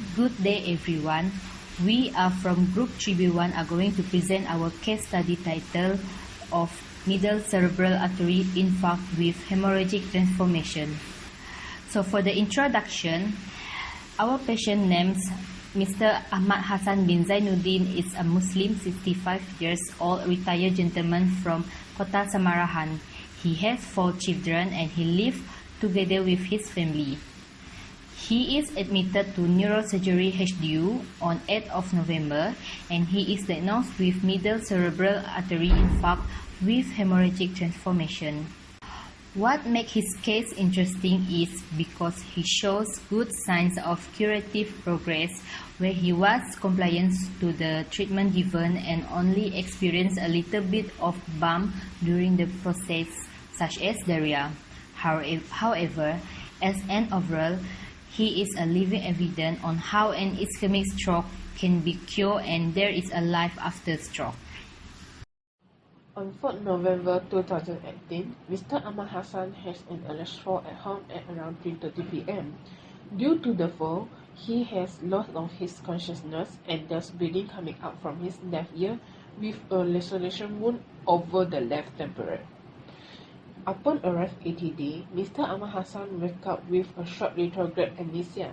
Good day everyone. We are from Group 3B-1 are going to present our case study title of middle cerebral artery infarct with hemorrhagic transformation. So for the introduction, our patient names Mr. Ahmad Hassan bin Zainuddin is a Muslim, 65 years old, retired gentleman from Kota Samarahan. He has 4 children and he lives together with his family. He is admitted to neurosurgery HDU on 8th of November and he is diagnosed with middle cerebral artery infarct with hemorrhagic transformation. What makes his case interesting is because he shows good signs of curative progress where he was compliant to the treatment given and only experienced a little bit of bump during the process, such as diarrhea. However, as an overall, he is a living evidence on how an ischemic stroke can be cured and there is a life after stroke. On 4th November 2018, Mr. Ahmad Hassan has an alleged fall at home at around 3:30 p.m. Due to the fall, he has loss of his consciousness and there's bleeding coming out from his left ear with a laceration wound over the left temporal. Upon arrival ATD, Mr. Ahmad Hassan woke up with a short retrograde amnesia.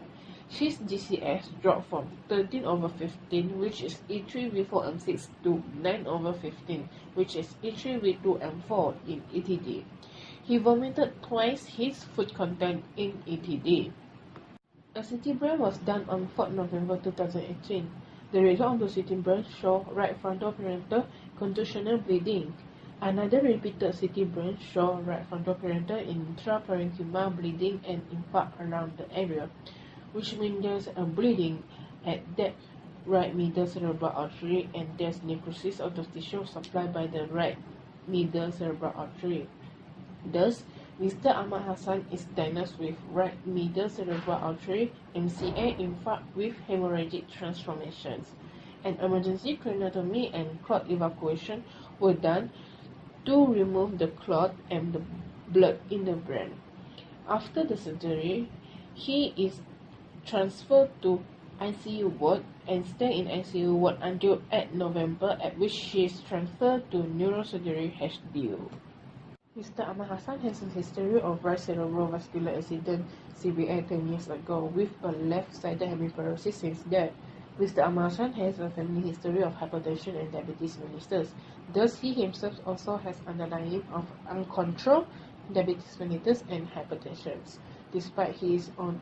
His GCS dropped from 13/15, which is E3V4M6, to 9/15, which is E3V2M4 in ETD. He vomited twice his food content in ETD. A CT scan was done on 4th November 2018. The result of the CT scan showed right frontoparietal contusional bleeding. Another repeated CT scan showed right frontoparietal intraparenchymal bleeding and infarct around the area, which means there's a bleeding at that right middle cerebral artery and there's necrosis of the tissue supplied by the right middle cerebral artery. Thus, Mr. Ahmad Hassan is diagnosed with right middle cerebral artery MCA infarct with hemorrhagic transformations. An emergency craniotomy and clot evacuation were done to remove the clot and the blood in the brain. After the surgery, he is transferred to ICU ward and stay in ICU ward until 8 November, at which she is transferred to neurosurgery HDU. Mr. Ahmad Hassan has a history of right cerebrovascular accident CBA 10 years ago with a left-sided hemiparesis since that. Mr. Ahmad Hassan has a family history of hypertension and diabetes mellitus. Thus, he himself also has underlying of uncontrolled diabetes mellitus and hypertension, despite he is on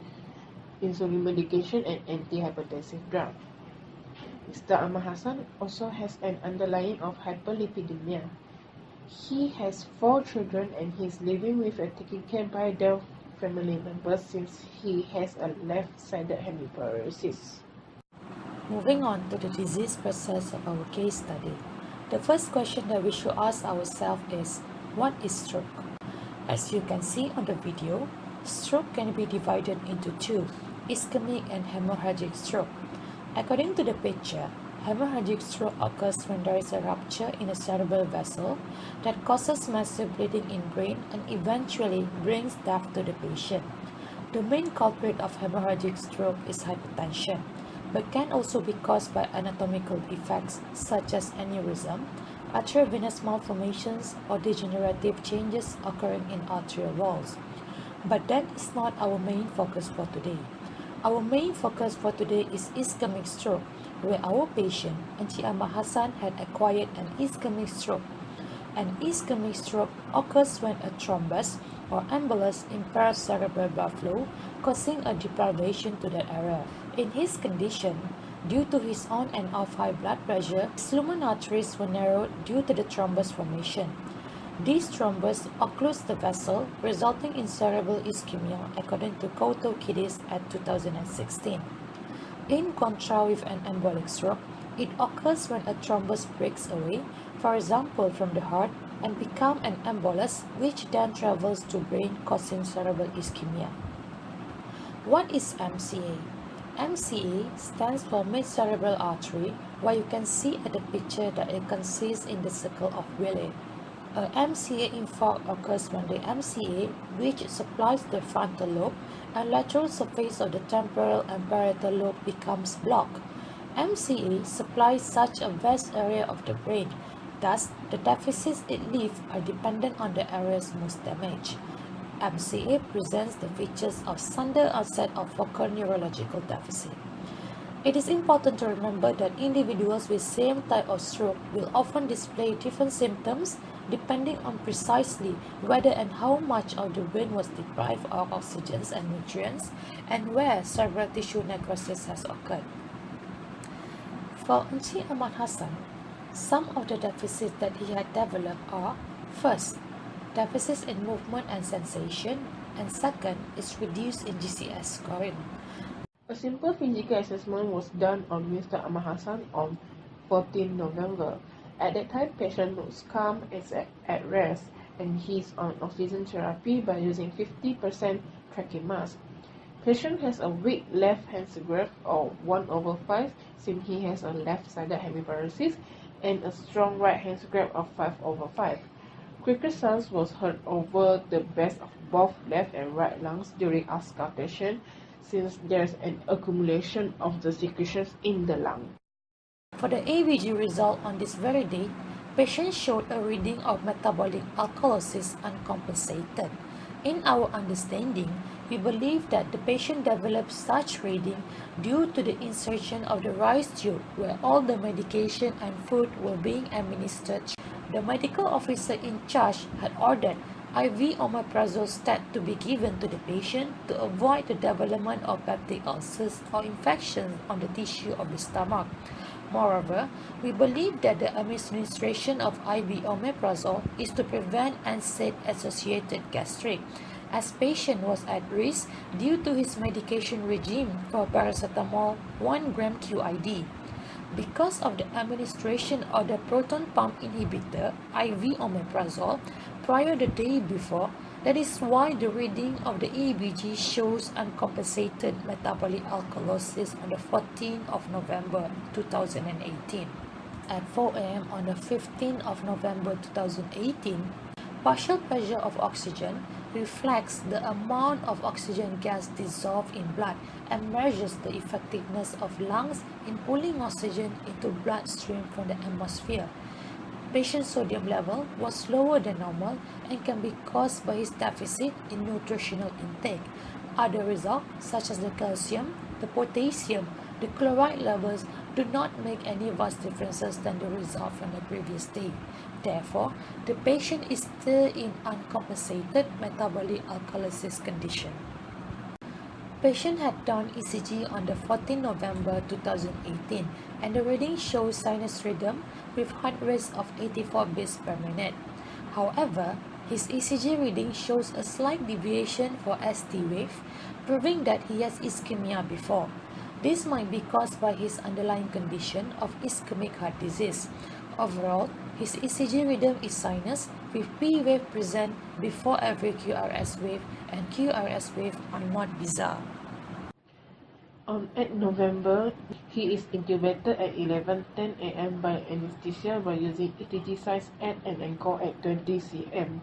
insulin medication and antihypertensive drug. Mr. Ahmad Hassan also has an underlying of hyperlipidemia. He has 4 children and he is living with and taken care by their family members since he has a left-sided hemiparesis. Moving on to the disease process of our case study. The first question that we should ask ourselves is, what is stroke? As you can see on the video, stroke can be divided into 2, ischemic and hemorrhagic stroke. According to the picture, hemorrhagic stroke occurs when there is a rupture in a cerebral vessel that causes massive bleeding in brain and eventually brings death to the patient. The main culprit of hemorrhagic stroke is hypertension, but can also be caused by anatomical defects such as aneurysm, arteriovenous malformations, or degenerative changes occurring in arterial walls. But that is not our main focus for today. Our main focus for today is ischemic stroke, where our patient, Encik Ahmad Hassan, had acquired an ischemic stroke. An ischemic stroke occurs when a thrombus or embolus impairs cerebral blood flow, causing a deprivation to that area. In his condition, due to his on and off high blood pressure, his lumen arteries were narrowed due to the thrombus formation. This thrombus occludes the vessel, resulting in cerebral ischemia according to Couto-Kidis at 2016. In contrast with an embolic stroke, it occurs when a thrombus breaks away, for example from the heart, and becomes an embolus which then travels to brain causing cerebral ischemia. What is MCA? MCA stands for mid-cerebral artery, where you can see at the picture that it consists in the circle of Wiley. A MCA infarct occurs when the MCA, which supplies the frontal lobe and lateral surface of the temporal and parietal lobe, becomes blocked. MCA supplies such a vast area of the brain, thus the deficits it leaves are dependent on the areas most damaged. MCA presents the features of sudden onset of focal neurological deficit. It is important to remember that individuals with same type of stroke will often display different symptoms depending on precisely whether and how much of the brain was deprived of oxygen and nutrients and where cerebral tissue necrosis has occurred. For Encik Ahmad Hassan, some of the deficits that he had developed are: first, deficits in movement and sensation, and second is reduced in GCS scoring. A simple physical assessment was done on Mr. Ahmad Hassan on 14 November. At that time, patient looks calm and at rest, and he is on oxygen therapy by using 50% trachea mask. Patient has a weak left hand grip of 1/5 since he has a left-sided hemiparesis and a strong right hand grip of 5/5. Quicker sounds was heard over the base of both left and right lungs during auscultation, since there is an accumulation of the secretions in the lung. For the ABG result on this very day, patient showed a reading of metabolic alkalosis uncompensated. In our understanding, we believe that the patient developed such reading due to the insertion of the rice tube where all the medication and food were being administered. The medical officer in charge had ordered IV omeprazole stat to be given to the patient to avoid the development of peptic ulcers or infections on the tissue of the stomach. Moreover, we believe that the administration of IV omeprazole is to prevent NSAID-associated gastric, as patient was at risk due to his medication regime for paracetamol 1 gram QID. Because of the administration of the proton pump inhibitor IV omeprazole prior the day before, that is why the reading of the EEG shows uncompensated metabolic alkalosis on the 14th of November 2018. At 4 am on the 15th of November 2018, partial pressure of oxygen reflects the amount of oxygen gas dissolved in blood and measures the effectiveness of lungs in pulling oxygen into bloodstream from the atmosphere. Patient's sodium level was lower than normal and can be caused by his deficit in nutritional intake. Other results, such as the calcium, the potassium, the chloride levels, do not make any vast differences than the result from the previous day. Therefore, the patient is still in uncompensated metabolic alkalosis condition. Patient had done ECG on the 14th November 2018 and the reading shows sinus rhythm with heart rate of 84 beats per minute. However, his ECG reading shows a slight deviation for ST wave, proving that he has ischemia before. This might be caused by his underlying condition of ischemic heart disease. Overall, his ECG rhythm is sinus with P wave present before every QRS wave, and QRS wave are not bizarre. On 8 November, he is intubated at 11:10 am by anesthesia by using ETG size at and anchor at 20 cm.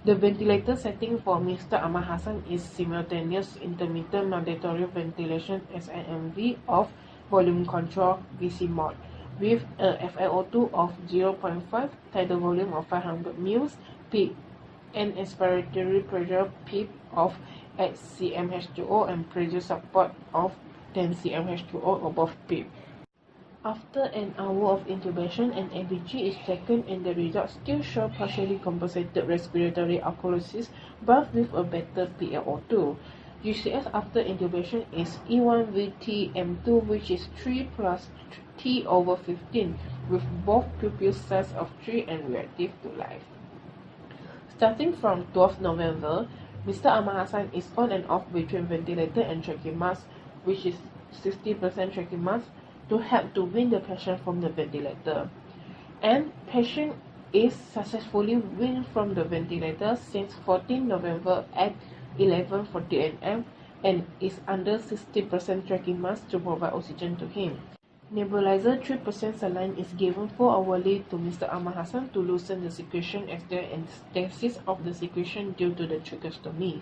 The ventilator setting for Mr. Ahmad Hassan is simultaneous intermittent mandatory ventilation SIMV of volume control VC mode with a FiO2 of 0.5, tidal volume of 500 ml, PEEP, and expiratory pressure PEEP of 8 cm H2O and pressure support of 10 cm H2O above PEEP. After an hour of intubation, an ABG is taken and the results still show partially compensated respiratory alkalosis but with a better PaO2. GCS after intubation is E1VT-M2, which is 3 plus T/15 with both pupil size of 3 and reactive to life. Starting from 12 November, Mr. Ahmad Hassan is on and off between ventilator and trachea mask, which is 60% trachea mask, to help to wean the patient from the ventilator. And patient is successfully weaned from the ventilator since 14 November at 11:40 am and is under 60% trachea mask to provide oxygen to him. Nebulizer 3% saline is given 4 hourly to Mr. Ahmad Hassan to loosen the secretion as there is stasis of the secretion due to the tracheostomy.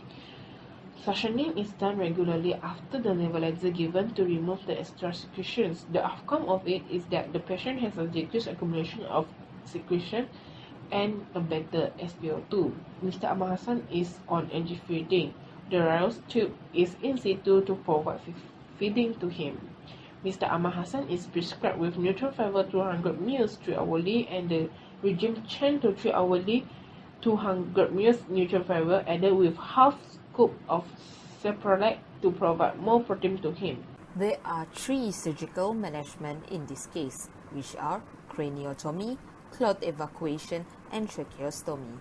Suctioning is done regularly after the nebulizer given to remove the extra secretions. The outcome of it is that the patient has a decreased accumulation of secretion and a better SpO2. Mr. Ahmad Hassan is on NG feeding. The Rios tube is in situ to provide feeding to him. Mr. Ahmad Hassan is prescribed with neutral fiber 200 ml 3 hourly and the regime change to 3 hourly 200 ml neutral fiber added with half scoop of ceprolite to provide more protein to him. There are 3 surgical management in this case, which are craniotomy, clot evacuation, and tracheostomy.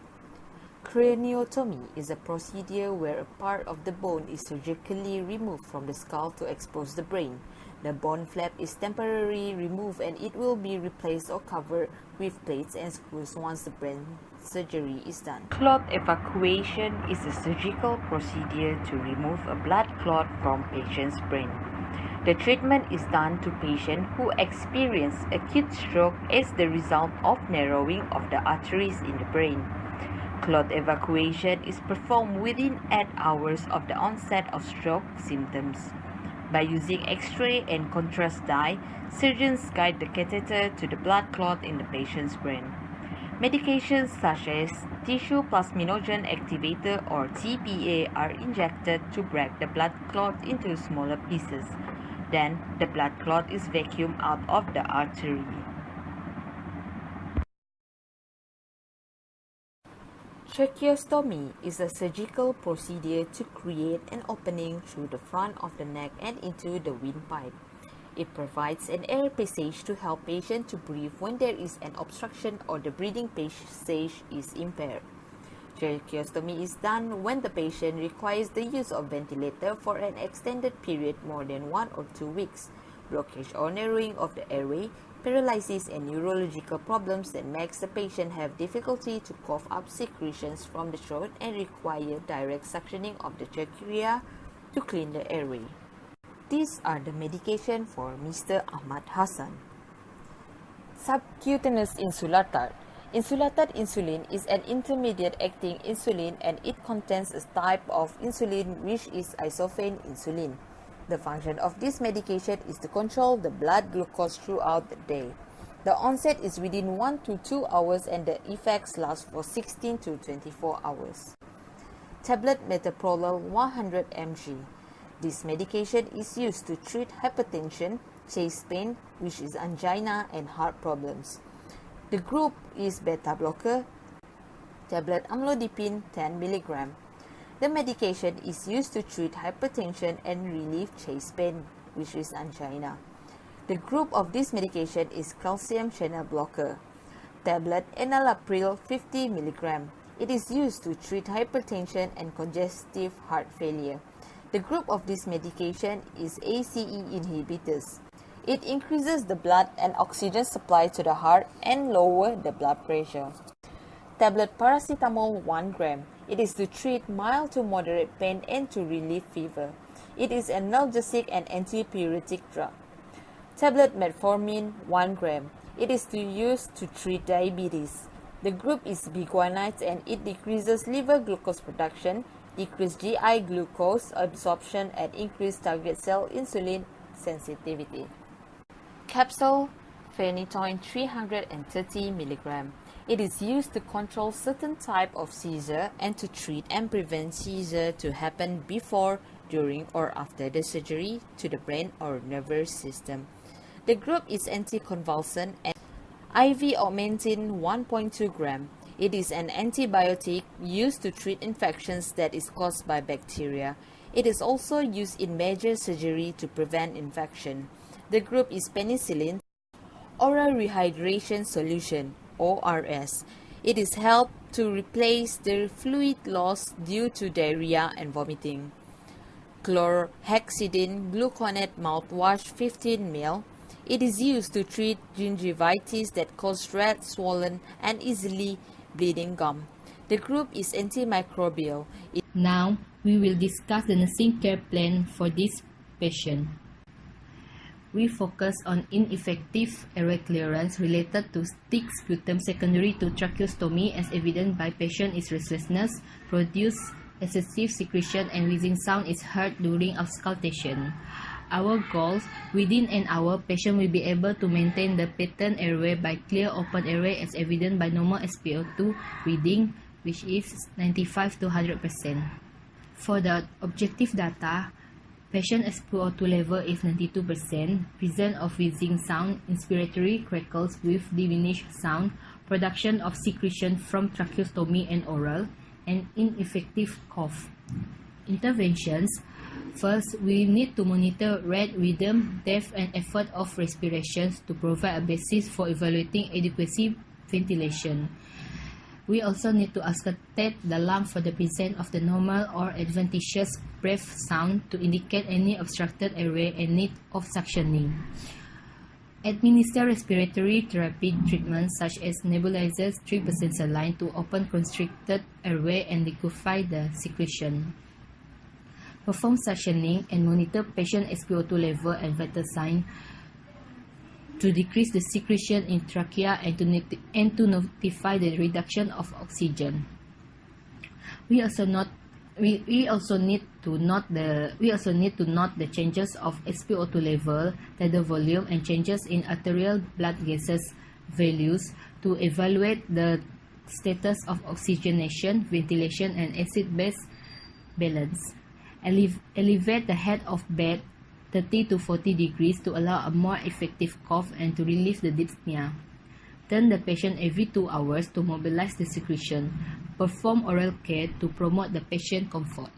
Craniotomy is a procedure where a part of the bone is surgically removed from the skull to expose the brain. The bone flap is temporarily removed and it will be replaced or covered with plates and screws once the brain surgery is done. Clot evacuation is a surgical procedure to remove a blood clot from patient's brain. The treatment is done to patients who experience acute stroke as the result of narrowing of the arteries in the brain. Clot evacuation is performed within 8 hours of the onset of stroke symptoms. By using X-ray and contrast dye, surgeons guide the catheter to the blood clot in the patient's brain. Medications such as tissue plasminogen activator or TPA are injected to break the blood clot into smaller pieces. Then, the blood clot is vacuumed out of the artery. Tracheostomy is a surgical procedure to create an opening through the front of the neck and into the windpipe. It provides an air passage to help patients to breathe when there is an obstruction or the breathing passage is impaired. Tracheostomy is done when the patient requires the use of ventilator for an extended period more than 1 or 2 weeks, blockage or narrowing of the airway, paralysis and neurological problems that makes the patient have difficulty to cough up secretions from the throat and require direct suctioning of the trachea to clean the airway. These are the medication for Mr. Ahmad Hassan. Subcutaneous insulatard. Insulated insulin is an intermediate-acting insulin and it contains a type of insulin which is isophane insulin. The function of this medication is to control the blood glucose throughout the day. The onset is within 1 to 2 hours and the effects last for 16 to 24 hours. Tablet metoprolol 100 mg. This medication is used to treat hypertension, chest pain, which is angina, and heart problems. The group is beta blocker, tablet amlodipine 10 mg. The medication is used to treat hypertension and relieve chest pain, which is angina. The group of this medication is calcium channel blocker, tablet enalapril 50 mg. It is used to treat hypertension and congestive heart failure. The group of this medication is ACE inhibitors. It increases the blood and oxygen supply to the heart and lower the blood pressure. Tablet paracetamol 1 gram. It is to treat mild to moderate pain and to relieve fever. It is an analgesic and antipyretic drug. Tablet metformin 1 gram. It is to use to treat diabetes. The group is biguanides and it decreases liver glucose production, decreased GI glucose absorption and increased target cell insulin sensitivity. Capsule phenytoin 330 mg. It is used to control certain type of seizure and to treat and prevent seizure to happen before, during or after the surgery to the brain or nervous system. The group is anticonvulsant and IV augmentin 1.2 gram. It is an antibiotic used to treat infections that is caused by bacteria. It is also used in major surgery to prevent infection. The group is penicillin, oral rehydration solution, ORS. It is helped to replace the fluid loss due to diarrhea and vomiting. Chlorhexidine gluconate mouthwash 15 ml. It is used to treat gingivitis that cause red, swollen, and easily bleeding gum. The group is antimicrobial. Now, we will discuss the nursing care plan for this patient. we focus on ineffective airway clearance related to thick sputum secondary to tracheostomy, as evident by patient is restlessness, produce excessive secretion, and wheezing sound is heard during auscultation. Our goals: within an hour, patient will be able to maintain the patent airway by clear open airway as evident by normal SpO2 reading, which is 95 to 100%. For the objective data, patient SpO2 level is 92%, presence of wheezing sound, inspiratory crackles with diminished sound, production of secretion from tracheostomy and oral, and ineffective cough. Interventions: first, we need to monitor rate, rhythm, depth, and effort of respirations to provide a basis for evaluating adequacy ventilation. We also need to auscultate the lung for the presence of the normal or adventitious breath sound to indicate any obstructed airway and need of suctioning. Administer respiratory therapy treatments such as nebulizers 3% saline to open constricted airway and liquefy the secretion. Perform suctioning and monitor patient SpO2 level and vital sign to decrease the secretion in trachea and to notify the reduction of oxygen. We also need to note the changes of SpO2 level, tidal volume, and changes in arterial blood gases values to evaluate the status of oxygenation, ventilation, and acid-base balance. Elevate the head of bed 30 to 40 degrees to allow a more effective cough and to relieve the dyspnea. Turn the patient every 2 hours to mobilize the secretion. Perform oral care to promote the patient comfort.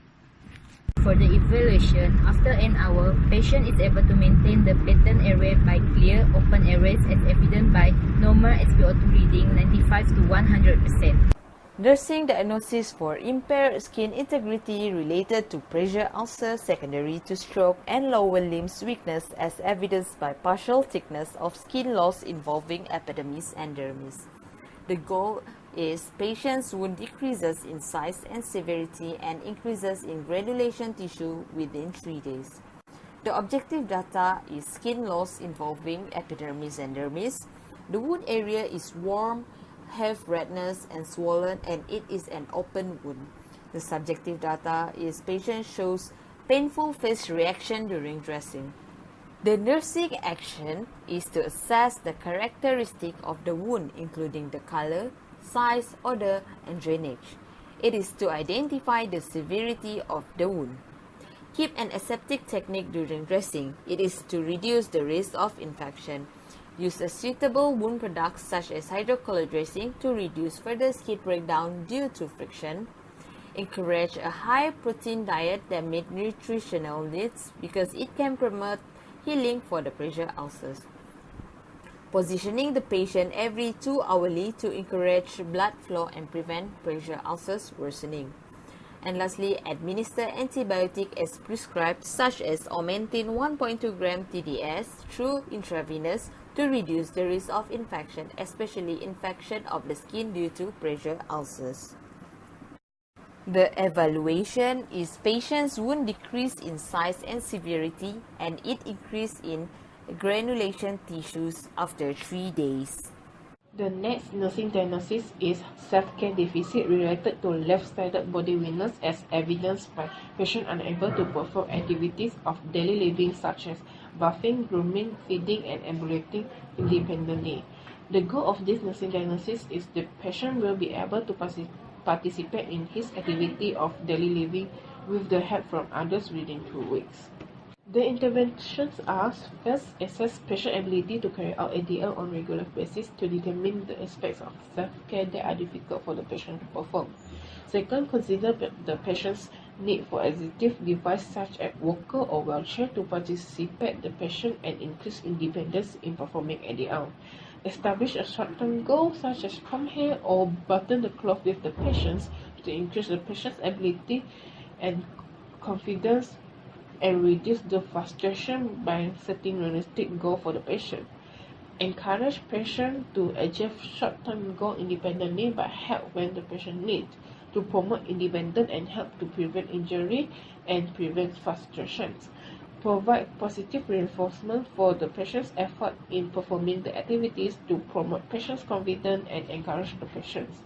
For the evaluation, after an hour, patient is able to maintain the patent airway by clear, open airways as evident by normal SpO2 reading 95 to 100%. Nursing diagnosis for impaired skin integrity related to pressure ulcer secondary to stroke and lower limbs weakness as evidenced by partial thickness of skin loss involving epidermis and dermis. The goal is patient's wound decreases in size and severity and increases in granulation tissue within 3 days. The objective data is skin loss involving epidermis and dermis. The wound area is warm, have redness and swollen, and it is an open wound. The subjective data is patient shows painful face reaction during dressing. The nursing action is to assess the characteristic of the wound, including the color, size, odor, and drainage. It is to identify the severity of the wound. Keep an aseptic technique during dressing. It is to reduce the risk of infection. Use a suitable wound products such as hydrocolloid dressing to reduce further skin breakdown due to friction. Encourage a high protein diet that meets nutritional needs because it can promote healing for the pressure ulcers. Positioning the patient every 2 hourly to encourage blood flow and prevent pressure ulcers worsening. And lastly, administer antibiotic as prescribed such as Augmentin 1.2 gram TDS through intravenous to reduce the risk of infection, especially infection of the skin due to pressure ulcers. The evaluation is patient's wound decrease in size and severity and it increase in granulation tissues after 3 days. The next nursing diagnosis is self-care deficit related to left-sided body weakness as evidenced by patient unable to perform activities of daily living such as bathing, grooming, feeding, and ambulating independently. The goal of this nursing diagnosis is the patient will be able to participate in his activity of daily living with the help from others within 2 weeks. The interventions are: first, assess patient ability to carry out ADL on regular basis to determine the aspects of self-care that are difficult for the patient to perform. Second, consider the patient's need for assistive device such as walker or wheelchair to participate the patient and increase independence in performing ADL. Establish a short-term goal such as comb hair or button the cloth with the patients to increase the patient's ability and confidence and reduce the frustration by setting realistic goal for the patient. Encourage patient to achieve short-term goal independently but help when the patient needs to promote independence and help to prevent injury and prevent frustrations. provide positive reinforcement for the patient's effort in performing the activities to promote patient's confidence and encourage the patients.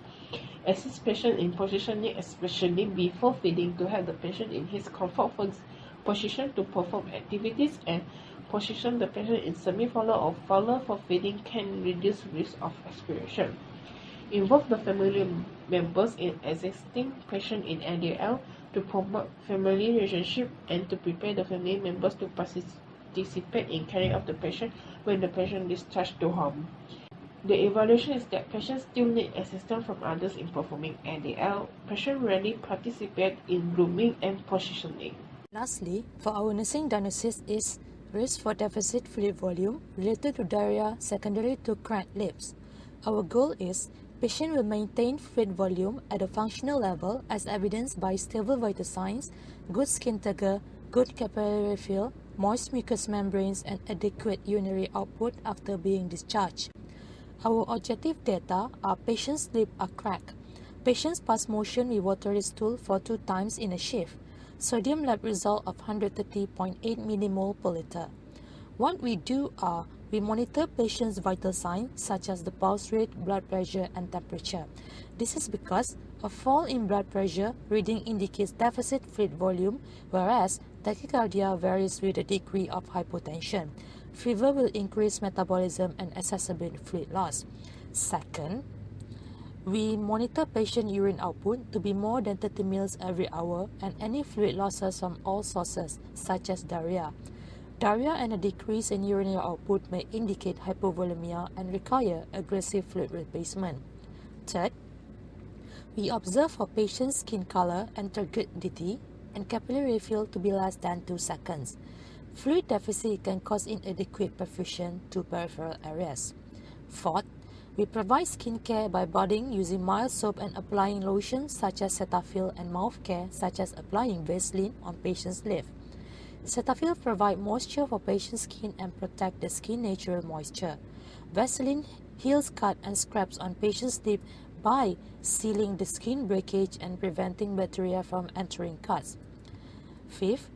Assist patient in positioning, especially before feeding, to have the patient in his comfort position to perform activities, and position the patient in semi-fowler or fowler for feeding can reduce risk of aspiration. Involve the family members in assisting patient in ADL to promote family relationship and to prepare the family members to participate in carrying out the patient when the patient discharged to home. The evaluation is that patients still need assistance from others in performing ADL. Patients rarely participate in grooming and positioning. Lastly, for our nursing diagnosis is risk for deficit fluid volume related to diarrhea secondary to cracked lips. Our goal is patient will maintain fluid volume at a functional level as evidenced by stable vital signs, good skin turgor, good capillary refill, moist mucous membranes, and adequate urinary output after being discharged. Our objective data are patient's lips are cracked, patients pass motion with watery stool for 2 times in a shift, sodium lab result of 130.8 millimole per liter. What we do are, we monitor patients' vital signs such as the pulse rate, blood pressure, and temperature. This is because a fall in blood pressure reading indicates deficit fluid volume, whereas tachycardia varies with the degree of hypotension. Fever will increase metabolism and exacerbate fluid loss. Second, we monitor patient urine output to be more than 30 ml every hour and any fluid losses from all sources, such as diarrhea. Diarrhea and a decrease in urinary output may indicate hypovolemia and require aggressive fluid replacement. Third, we observe for patient's skin color and turgidity and capillary refill to be less than 2 seconds. Fluid deficit can cause inadequate perfusion to peripheral areas. Fourth, we provide skin care by bathing using mild soap and applying lotion such as Cetaphil and mouth care such as applying Vaseline on patient's lip. Cetaphil provide moisture for patient's skin and protect the skin natural moisture. Vaseline heals cut and scrapes on patient's lip by sealing the skin breakage and preventing bacteria from entering cuts. Fifth,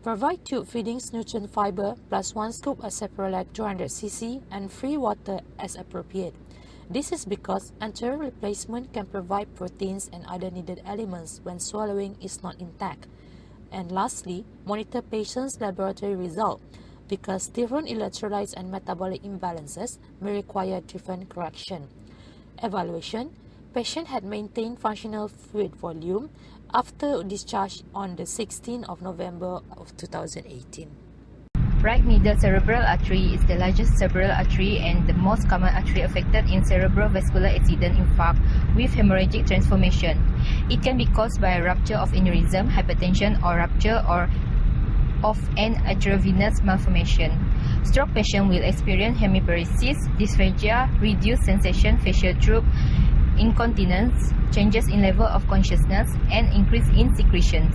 provide tube feedings nutrient fiber plus 1 scoop of Ceprolac 200 cc and free water as appropriate. This is because enteral replacement can provide proteins and other needed elements when swallowing is not intact. And lastly, monitor patient's laboratory result because different electrolytes and metabolic imbalances may require different correction. Evaluation: patient had maintained functional fluid volume after discharge on the 16th of November of 2018. Right middle cerebral artery is the largest cerebral artery and the most common artery affected in cerebrovascular accident infarct with hemorrhagic transformation. It can be caused by a rupture of aneurysm, hypertension, or rupture of an arteriovenous malformation. Stroke patient will experience hemiparesis, dysphagia, reduced sensation, facial droop, incontinence, changes in level of consciousness, and increase in secretions.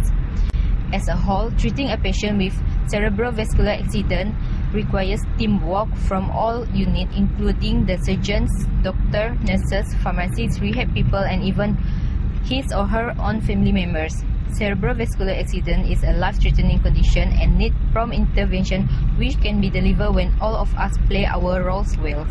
As a whole, treating a patient with cerebrovascular accident requires teamwork from all units, including the surgeons, doctor, nurses, pharmacists, rehab people, and even his or her own family members. Cerebrovascular accident is a life-threatening condition and need prompt intervention which can be delivered when all of us play our roles well.